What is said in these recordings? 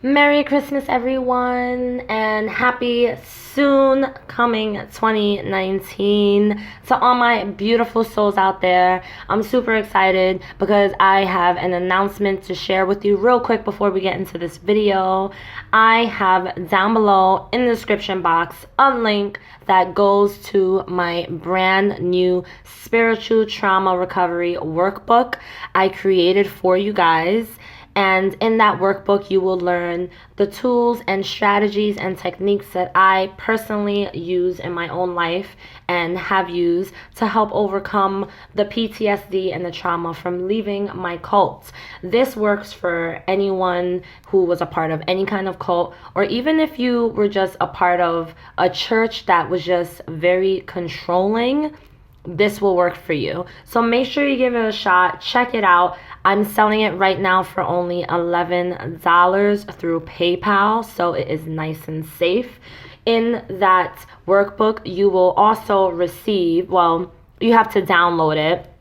Merry Christmas, everyone, and happy soon coming 2019. To all my beautiful souls out there, I'm super excited because I have an announcement to share with you real quick before we get into this video. I have down below in the description box a link that goes to my brand new spiritual trauma recovery workbook I created for you guys. And in that workbook, you will learn the tools and strategies and techniques that I personally use in my own life and have used to help overcome the PTSD and the trauma from leaving my cult. This works for anyone who was a part of any kind of cult, or even if you were just a part of a church that was just very controlling. This will work for you. So make sure you give it a shot. Check it out. I'm selling it right now for only $11 through PayPal, so it is nice and safe. In that workbook, you will also receive, you have to download it,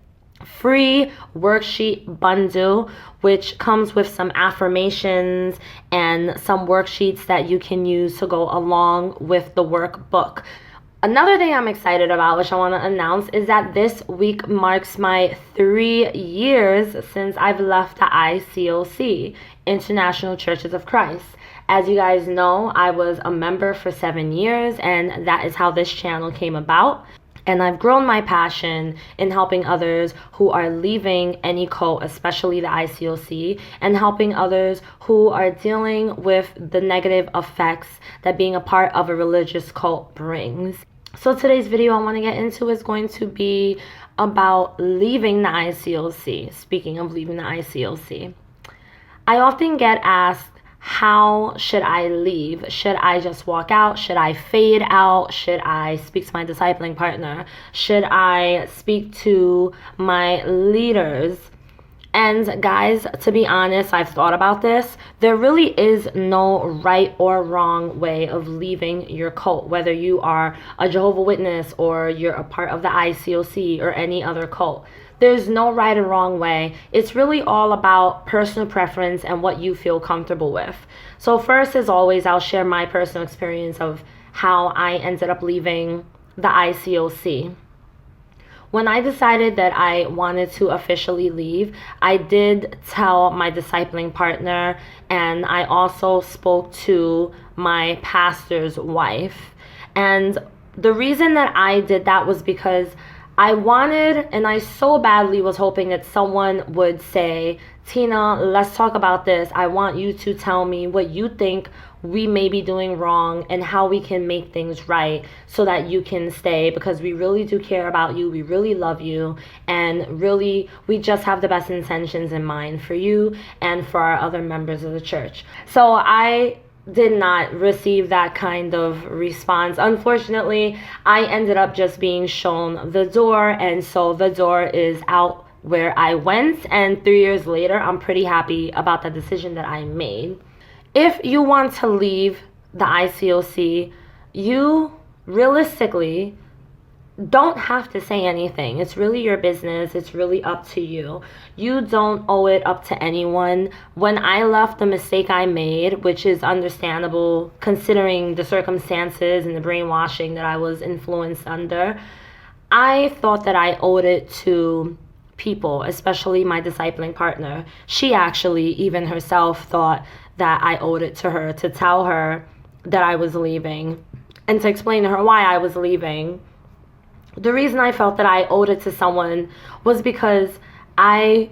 free worksheet bundle, which comes with some affirmations and some worksheets that you can use to go along with the workbook. Another thing I'm excited about, which I want to announce, is that this week marks my 3 years since I've left the ICOC, International Churches of Christ. As you guys know, I was a member for 7 years, and that is how this channel came about. And I've grown my passion in helping others who are leaving any cult, especially the ICOC, and helping others who are dealing with the negative effects that being a part of a religious cult brings. So today's video I want to get into is going to be about leaving the ICOC. Speaking of leaving the ICOC, I often get asked, how should I leave? Should I just walk out? Should I fade out? Should I speak to my discipling partner? Should I speak to my leaders? And guys, to be honest, I've thought about this. There really is no right or wrong way of leaving your cult, whether you are a Jehovah's Witness or you're a part of the ICOC or any other cult. There's no right or wrong way. It's really all about personal preference and what you feel comfortable with. So first, as always, I'll share my personal experience of how I ended up leaving the ICOC. When I decided that I wanted to officially leave, I did tell my discipling partner, and I also spoke to my pastor's wife. And the reason that I did that was because I wanted, and I so badly was hoping that someone would say, Tina, let's talk about this. I want you to tell me what you think we may be doing wrong and how we can make things right so that you can stay, because we really do care about you. We really love you. And really, we just have the best intentions in mind for you and for our other members of the church. So I did not receive that kind of response. Unfortunately, I ended up just being shown the door, and so the door is out where I went, and 3 years later, I'm pretty happy about the decision that I made. If you want to leave the ICOC, you realistically don't have to say anything. It's really your business. It's really up to you. You don't owe it up to anyone. When I left, the mistake I made, which is understandable considering the circumstances and the brainwashing that I was influenced under, I thought that I owed it to people, especially my discipling partner. She actually, even herself, thought that I owed it to her to tell her that I was leaving and to explain to her why I was leaving. The reason I felt that I owed it to someone was because I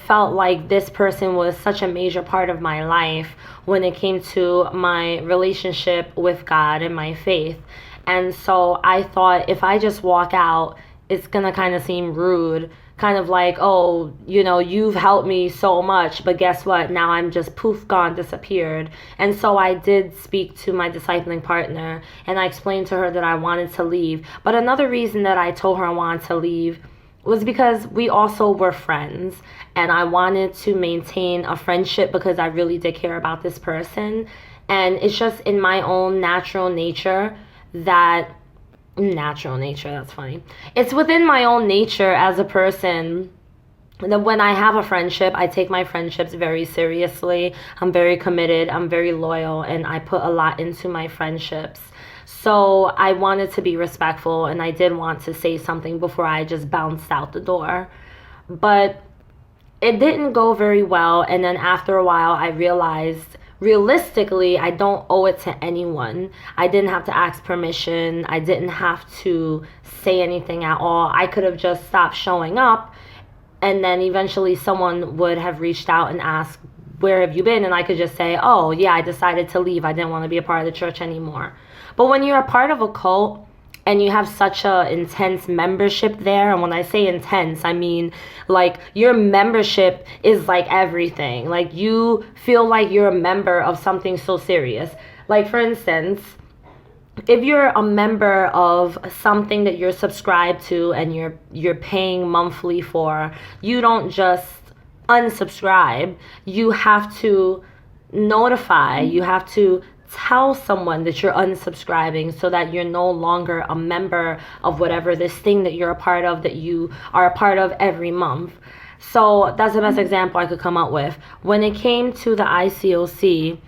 felt like this person was such a major part of my life when it came to my relationship with God and my faith. And so I thought if I just walk out, it's gonna kind of seem rude, kind of like, oh, you know, you've helped me so much, but guess what? Now I'm just poof, gone, disappeared. And so I did speak to my discipling partner, and I explained to her that I wanted to leave. But another reason that I told her I wanted to leave was because we also were friends, and I wanted to maintain a friendship because I really did care about this person. And it's just in my own natural nature, that's funny. It's within my own nature as a person then when I have a friendship, I take my friendships very seriously. I'm very committed, I'm very loyal, and I put a lot into my friendships. So I wanted to be respectful, and I did want to say something before I just bounced out the door. But it didn't go very well, and then after a while I realized realistically I don't owe it to anyone. I didn't have to ask permission. I didn't have to say anything at all. I could have just stopped showing up, and then eventually someone would have reached out and asked, where have you been? And I could just say, oh yeah, I decided to leave. I didn't want to be a part of the church anymore. But when you're a part of a cult and you have such a intense membership there, and when I say intense, I mean like your membership is like everything. Like you feel like you're a member of something so serious. Like for instance, if you're a member of something that you're subscribed to and you're paying monthly for, you don't just unsubscribe. You have to notify, you have to tell someone that you're unsubscribing so that you're no longer a member of whatever this thing that you're a part of, that you are a part of every month. So that's the best example I could come up with. When it came to the ICOC,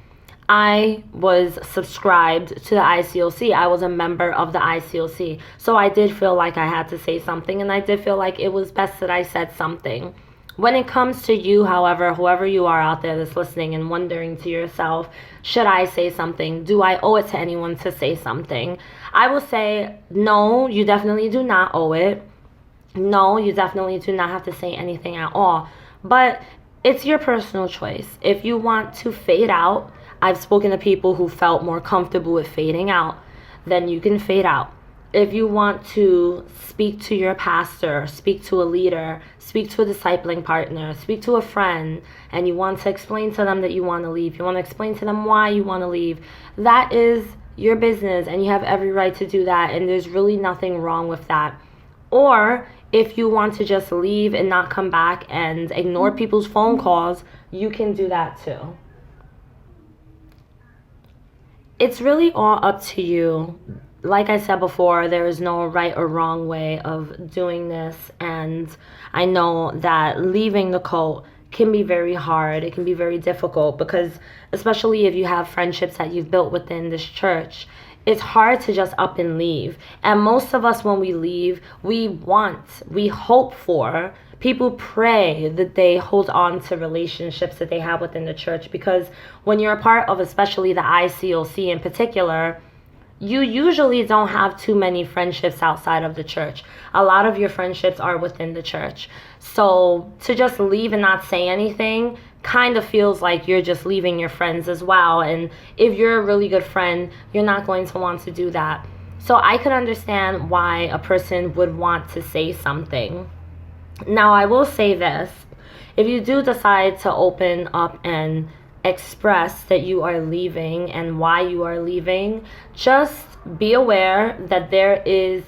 I was subscribed to the ICOC. I was a member of the ICOC. So I did feel like I had to say something, and I did feel like it was best that I said something. When it comes to you, however, whoever you are out there that's listening and wondering to yourself, should I say something? Do I owe it to anyone to say something? I will say, no, you definitely do not owe it. No, you definitely do not have to say anything at all. But it's your personal choice. If you want to fade out, I've spoken to people who felt more comfortable with fading out, then you can fade out. If you want to speak to your pastor, speak to a leader, speak to a discipling partner, speak to a friend, and you want to explain to them that you want to leave, you want to explain to them why you want to leave, that is your business, and you have every right to do that, and there's really nothing wrong with that. Or if you want to just leave and not come back and ignore people's phone calls, you can do that too. It's really all up to you. Like I said before, there is no right or wrong way of doing this, and I know that leaving the cult can be very hard. It can be very difficult because, especially if you have friendships that you've built within this church, it's hard to just up and leave. And most of us, when we leave, we hope for, people pray that they hold on to relationships that they have within the church, because when you're a part of, especially the ICOC in particular, you usually don't have too many friendships outside of the church. A lot of your friendships are within the church. So to just leave and not say anything kind of feels like you're just leaving your friends as well. And if you're a really good friend, you're not going to want to do that. So I could understand why a person would want to say something. Now, I will say this. If you do decide to open up and express that you are leaving and why you are leaving, just be aware that there is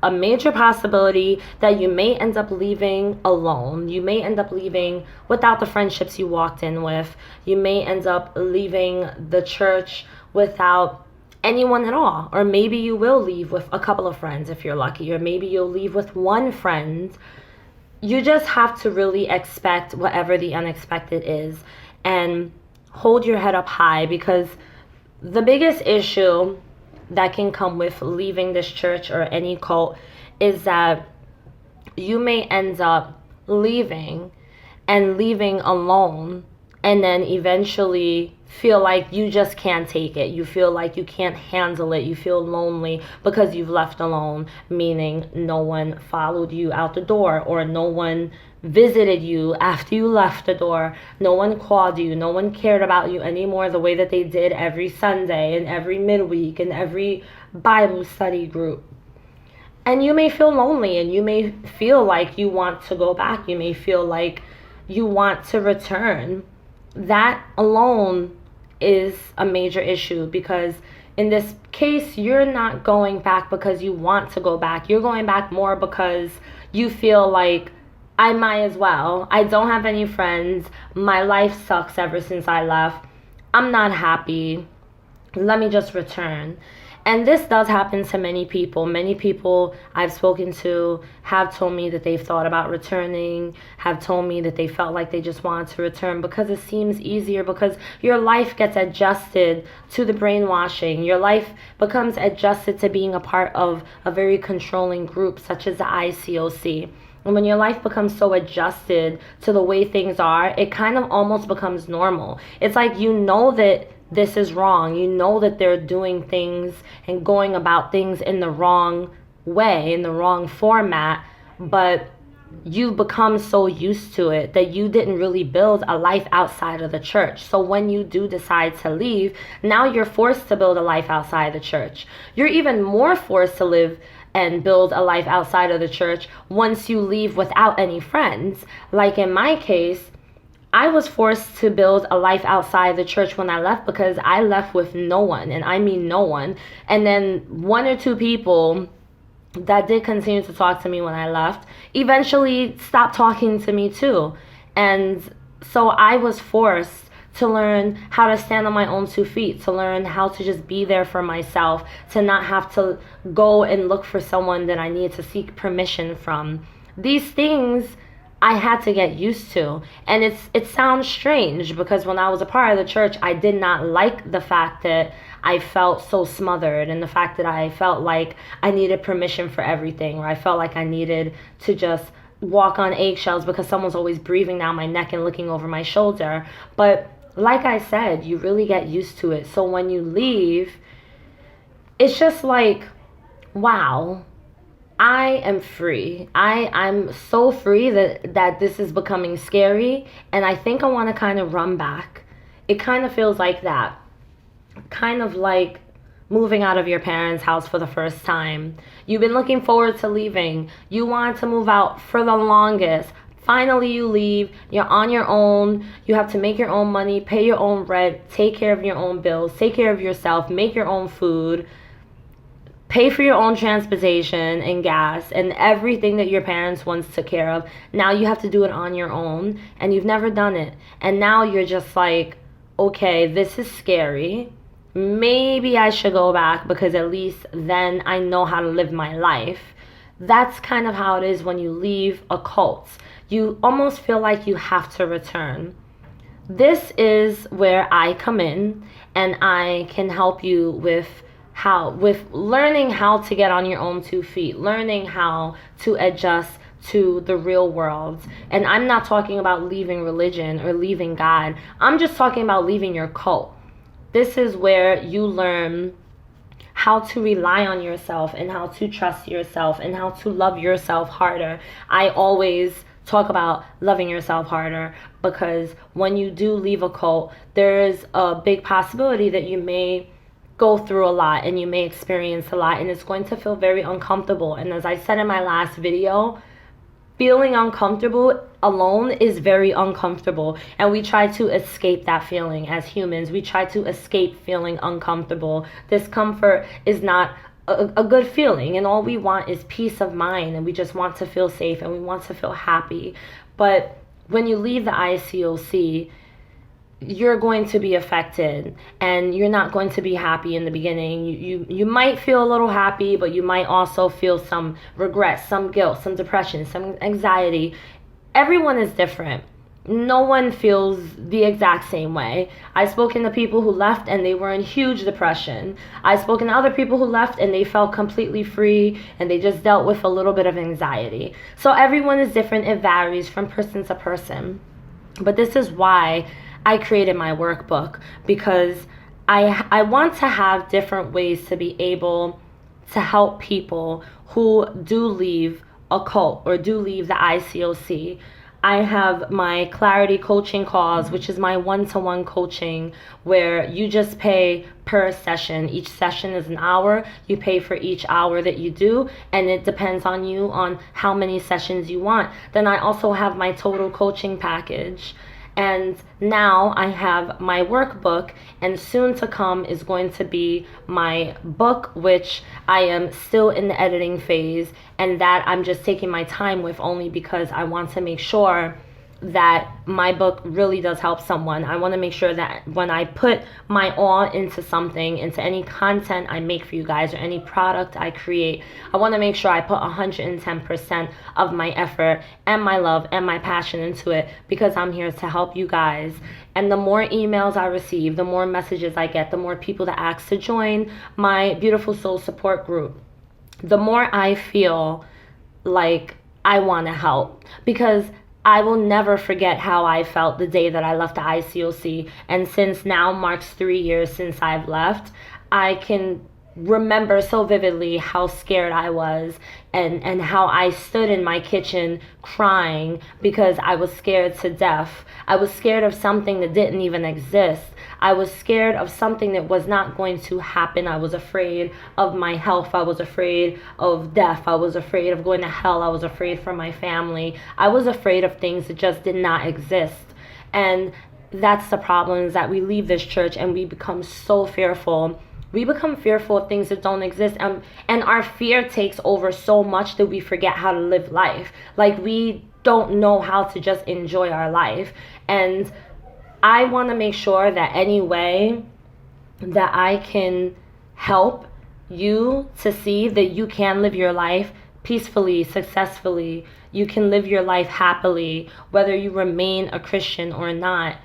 a major possibility that you may end up leaving alone. You may end up leaving without the friendships you walked in with. You may end up leaving the church without anyone at all. Or maybe you will leave with a couple of friends if you're lucky, or maybe you'll leave with one friend. You just have to really expect whatever the unexpected is and hold your head up high, because the biggest issue that can come with leaving this church or any cult is that you may end up leaving alone, and then eventually feel like you just can't take it. You feel like you can't handle it. You feel lonely because you've left alone, meaning no one followed you out the door, or no one visited you after you left the door. No one called you. No one cared about you anymore the way that they did every Sunday and every midweek and every Bible study group. And you may feel lonely, and you may feel like you want to go back. You may feel like you want to return. That alone is a major issue, because in this case, you're not going back because you want to go back. You're going back more because you feel like, I might as well. I don't have any friends. My life sucks ever since I left. I'm not happy. Let me just return. And this does happen to many people. Many people I've spoken to have told me that they've thought about returning, have told me that they felt like they just wanted to return because it seems easier, because your life gets adjusted to the brainwashing. Your life becomes adjusted to being a part of a very controlling group such as the ICOC. And when your life becomes so adjusted to the way things are, it kind of almost becomes normal. It's like you know that this is wrong. You know that they're doing things and going about things in the wrong way, in the wrong format, but you've become so used to it that you didn't really build a life outside of the church. So when you do decide to leave, now you're forced to build a life outside the church. You're even more forced to live and build a life outside of the church once you leave without any friends. Like in my case, I was forced to build a life outside the church when I left, because I left with no one, and I mean no one. And then one or two people that did continue to talk to me when I left eventually stopped talking to me too. And so I was forced to learn how to stand on my own 2 feet, to learn how to just be there for myself, to not have to go and look for someone that I needed to seek permission from. These things I had to get used to. And it sounds strange, because when I was a part of the church, I did not like the fact that I felt so smothered, and the fact that I felt like I needed permission for everything, or I felt like I needed to just walk on eggshells because someone's always breathing down my neck and looking over my shoulder. But like I said, you really get used to it. So when you leave, it's just like, wow, I am free. I'm so free that this is becoming scary, and I think I want to kind of run back. It kind of feels like that. Kind of like moving out of your parents' house for the first time. You've been looking forward to leaving. You wanted to move out for the longest. Finally you leave, you're on your own, you have to make your own money, pay your own rent, take care of your own bills, take care of yourself, make your own food, pay for your own transportation and gas and everything that your parents once took care of. Now you have to do it on your own, and you've never done it. And now you're just like, okay, this is scary. Maybe I should go back, because at least then I know how to live my life. That's kind of how it is when you leave a cult. You almost feel like you have to return. This is where I come in, and I can help you with learning how to get on your own 2 feet, learning how to adjust to the real world. And I'm not talking about leaving religion or leaving God. I'm just talking about leaving your cult. This is where you learn how to rely on yourself, and how to trust yourself, and how to love yourself harder. I always talk about loving yourself harder, because when you do leave a cult, there is a big possibility that you may go through a lot, and you may experience a lot, and it's going to feel very uncomfortable. And as I said in my last video, feeling uncomfortable alone is very uncomfortable, and we try to escape that feeling as humans. We try to escape feeling uncomfortable. Discomfort is not a good feeling, and all we want is peace of mind, and we just want to feel safe, and we want to feel happy. But when you leave the ICOC, you're going to be affected, and you're not going to be happy in the beginning. You might feel a little happy, but you might also feel some regret, some guilt, some depression, some anxiety. Everyone is different. No one feels the exact same way. I've spoken to people who left and they were in huge depression. I've spoken to other people who left and they felt completely free, and they just dealt with a little bit of anxiety. So everyone is different. It varies from person to person. But this is why I created my workbook, because I want to have different ways to be able to help people who do leave a cult or do leave the ICOC. I have my Clarity coaching calls, which is my one-to-one coaching, where you just pay per session. Each session is an hour. You pay for each hour that you do, and it depends on you on how many sessions you want. Then I also have my total coaching package. And now I have my workbook, and soon to come is going to be my book, which I am still in the editing phase, and that I'm just taking my time with, only because I want to make sure that my book really does help someone. I want to make sure that when I put my all into something, into any content I make for you guys or any product I create, I want to make sure I put 110% of my effort and my love and my passion into it, because I'm here to help you guys. And the more emails I receive, the more messages I get, the more people that ask to join my Beautiful Soul support group, the more I feel like I want to help, because I will never forget how I felt the day that I left the ICOC. And since now marks 3 years since I've left, I can remember so vividly how scared I was, and how I stood in my kitchen crying because I was scared to death. I was scared of something that didn't even exist. I was scared of something that was not going to happen. I was afraid of my health. I was afraid of death. I was afraid of going to hell. I was afraid for my family. I was afraid of things that just did not exist. And that's the problem, is that we leave this church and we become so fearful. We become fearful of things that don't exist, and our fear takes over so much that we forget how to live life. Like, we don't know how to just enjoy our life. And I want to make sure that any way that I can help you to see that you can live your life peacefully, successfully, you can live your life happily, whether you remain a Christian or not.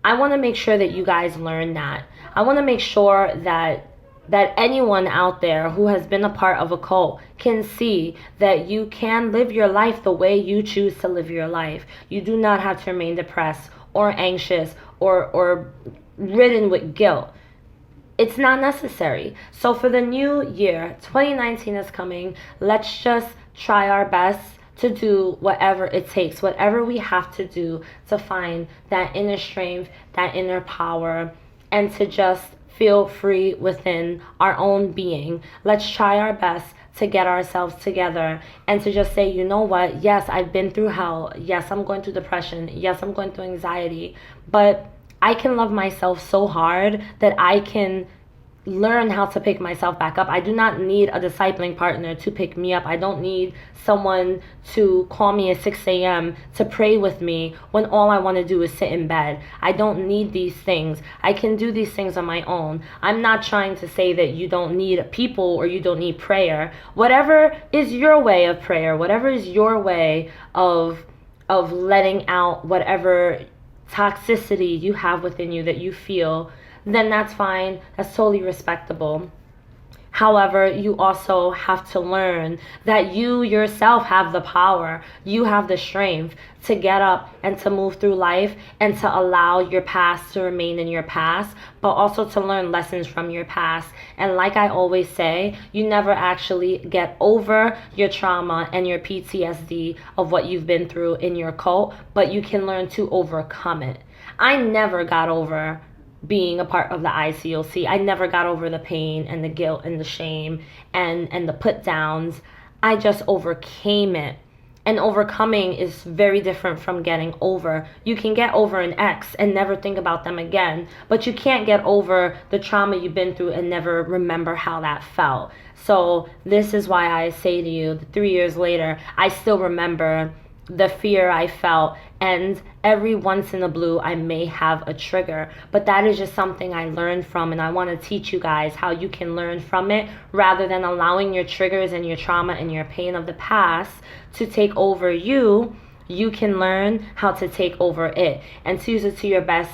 I want to make sure that you guys learn that. I want to make sure that anyone out there who has been a part of a cult can see that you can live your life the way you choose to live your life. You do not have to remain depressed or anxious or ridden with guilt. It's not necessary. So for the new year, 2019 is coming. Let's just try our best to do whatever it takes, whatever we have to do to find that inner strength, that inner power, and to just feel free within our own being. Let's try our best to get ourselves together and to just say, you know what, yes, I've been through hell. Yes, I'm going through depression. Yes, I'm going through anxiety. But I can love myself so hard that I can learn how to pick myself back up. I do not need a discipling partner to pick me up. I don't need someone to call me at 6 a.m. to pray with me when all I want to do is sit in bed. I don't need these things. I can do these things on my own. I'm not trying to say that you don't need people or you don't need prayer. Whatever is your way of prayer, whatever is your way of letting out whatever toxicity you have within you that you feel, then that's fine. That's totally respectable. However, you also have to learn that you yourself have the power. You have the strength to get up and to move through life and to allow your past to remain in your past, but also to learn lessons from your past. And like I always say, you never actually get over your trauma and your PTSD of what you've been through in your cult, but you can learn to overcome it. I never got over being a part of the ICOC. I never got over the pain and the guilt and the shame and the put downs. I just overcame it. And overcoming is very different from getting over. You can get over an ex and never think about them again, but you can't get over the trauma you've been through and never remember how that felt. So this is why I say to you, 3 years later, I still remember the fear I felt, and every once in a blue I may have a trigger, but that is just something I learned from, and I want to teach you guys how you can learn from it rather than allowing your triggers and your trauma and your pain of the past to take over you. You can learn how to take over it and to use it to your best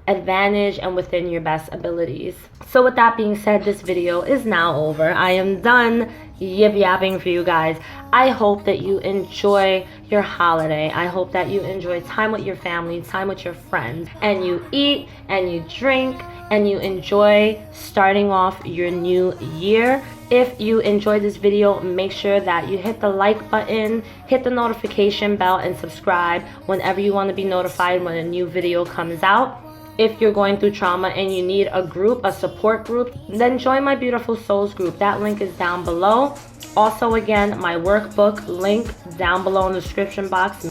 advantage and within your best abilities. So with that being said, this video is now over. I am done yip yapping for you guys. I hope that you enjoy your holiday. I hope that you enjoy time with your family, time with your friends, and you eat and you drink and you enjoy starting off your new year. If you enjoyed this video, make sure that you hit the like button, hit the notification bell, and subscribe whenever you want to be notified when a new video comes out. If you're going through trauma and you need a group, a support group, then join my Beautiful Souls group. That link is down below. Also, again, my workbook link down below in the description box.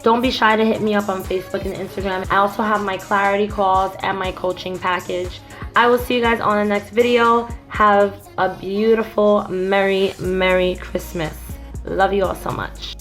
Don't be shy to hit me up on Facebook and Instagram. I also have my clarity calls and my coaching package. I will see you guys on the next video. Have a beautiful, Merry Christmas. Love you all so much.